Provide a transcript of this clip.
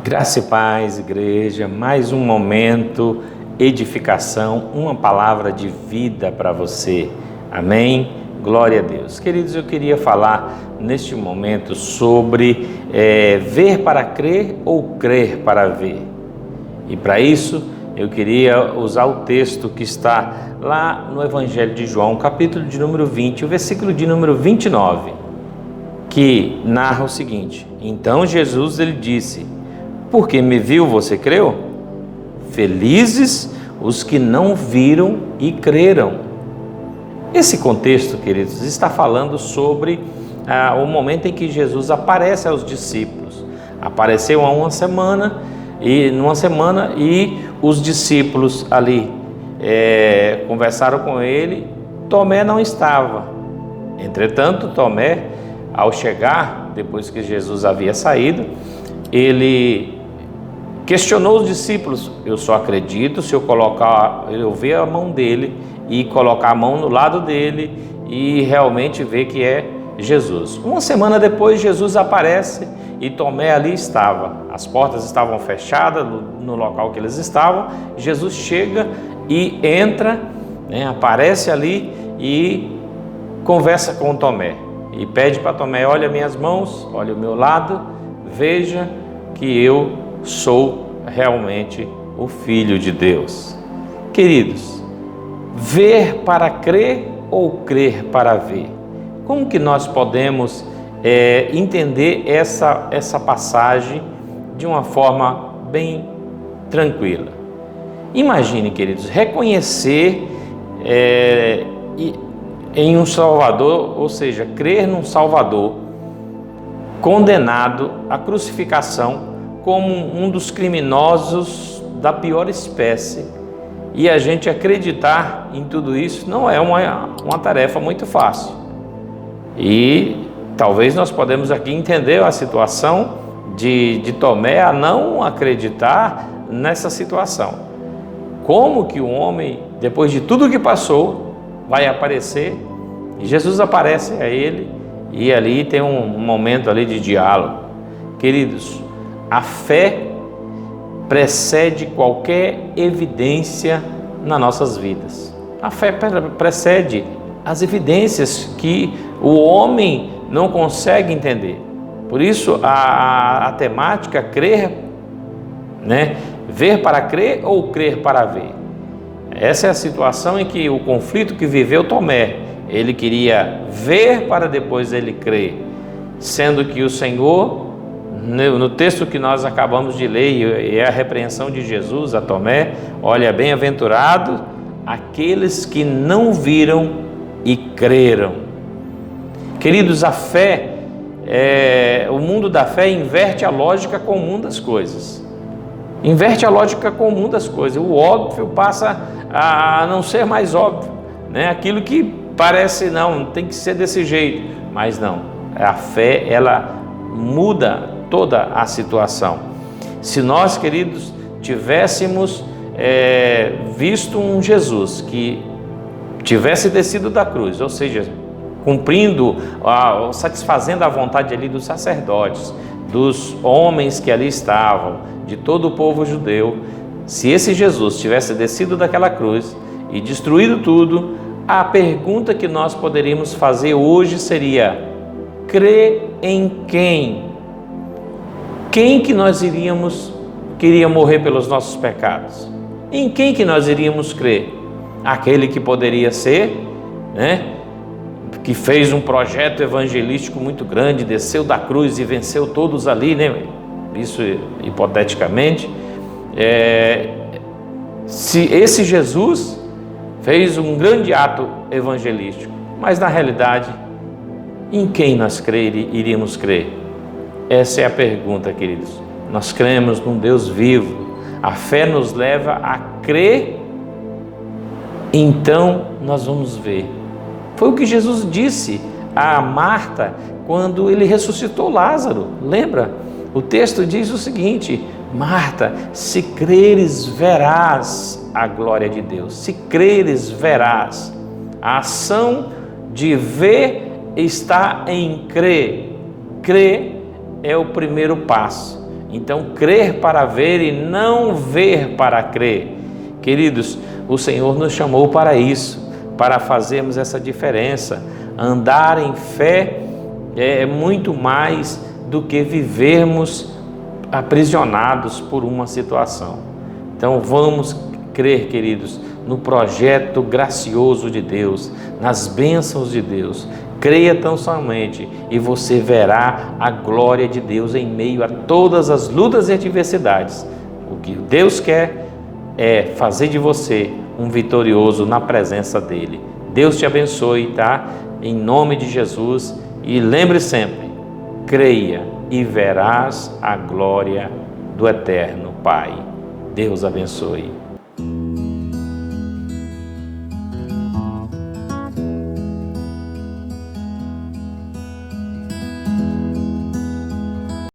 Graça e paz, igreja, mais um momento, edificação, uma palavra de vida para você. Amém? Glória a Deus. Queridos, eu queria falar neste momento sobre ver para crer ou crer para ver. E para isso, eu queria usar o texto que está lá no Evangelho de João, capítulo de número 20, o versículo de número 29, que narra o seguinte: Então Jesus, ele disse: Porque me viu, você creu? Felizes os que não viram e creram. Esse contexto, queridos, está falando sobre o momento em que Jesus aparece aos discípulos. Apareceu há uma semana e os discípulos ali conversaram com ele. Tomé não estava. Entretanto, Tomé, ao chegar, depois que Jesus havia saído, ele questionou os discípulos: eu só acredito se eu ver a mão dele e colocar a mão no lado dele e realmente ver que é Jesus. Uma semana depois, Jesus aparece e Tomé ali estava. As portas estavam fechadas no local que eles estavam. Jesus chega e entra, aparece ali e conversa com Tomé e pede para Tomé: olha minhas mãos, olha o meu lado, veja que eu sou realmente o Filho de Deus. Queridos, ver para crer ou crer para ver? Como que nós podemos entender essa passagem de uma forma bem tranquila? Imagine, queridos, reconhecer em um Salvador, ou seja, crer num Salvador condenado à crucificação como um dos criminosos da pior espécie, e a gente acreditar em tudo isso não é uma tarefa muito fácil. E talvez nós podemos aqui entender a situação de Tomé a não acreditar nessa situação. Como que o homem, depois de tudo que passou, vai aparecer? E Jesus aparece a ele e ali tem um momento ali de diálogo. Queridos, a fé precede qualquer evidência nas nossas vidas. A fé precede as evidências que o homem não consegue entender. Por isso a temática crer, ver para crer ou crer para ver. Essa é a situação em que o conflito que viveu Tomé. Ele queria ver para depois ele crer, sendo que o Senhor, no texto que nós acabamos de ler, e é a repreensão de Jesus a Tomé: olha, bem-aventurado aqueles que não viram e creram. Queridos, a fé, o mundo da fé inverte a lógica comum das coisas. Inverte a lógica comum das coisas. O óbvio passa a não ser mais óbvio, Aquilo que parece, não, tem que ser desse jeito, mas não. A fé, ela muda toda a situação. Se nós, queridos, tivéssemos visto um Jesus que tivesse descido da cruz, ou seja, cumprindo, satisfazendo a vontade ali dos sacerdotes, dos homens que ali estavam, de todo o povo judeu, se esse Jesus tivesse descido daquela cruz e destruído tudo, a pergunta que nós poderíamos fazer hoje seria: crer em quem? Quem que nós queria morrer pelos nossos pecados? Em quem que nós iríamos crer? Aquele que poderia ser, que fez um projeto evangelístico muito grande, desceu da cruz e venceu todos ali, Isso hipoteticamente. Se esse Jesus fez um grande ato evangelístico, mas na realidade, em quem nós iríamos crer? Essa é a pergunta, queridos. Nós cremos num Deus vivo. A fé nos leva a crer, então nós vamos ver. Foi o que Jesus disse a Marta quando ele ressuscitou Lázaro. Lembra? O texto diz o seguinte: Marta, se creres, verás a glória de Deus. Se creres, verás. A ação de ver está em crer. Crer é o primeiro passo. Então, crer para ver e não ver para crer. Queridos, o Senhor nos chamou para isso, para fazermos essa diferença. Andar em fé é muito mais do que vivermos aprisionados por uma situação. Então vamos crer, queridos, no projeto gracioso de Deus, nas bênçãos de Deus. Creia tão somente e você verá a glória de Deus em meio a todas as lutas e adversidades. O que Deus quer é fazer de você um vitorioso na presença dEle. Deus te abençoe, tá? Em nome de Jesus. E lembre sempre, creia e verás a glória do Eterno Pai. Deus abençoe.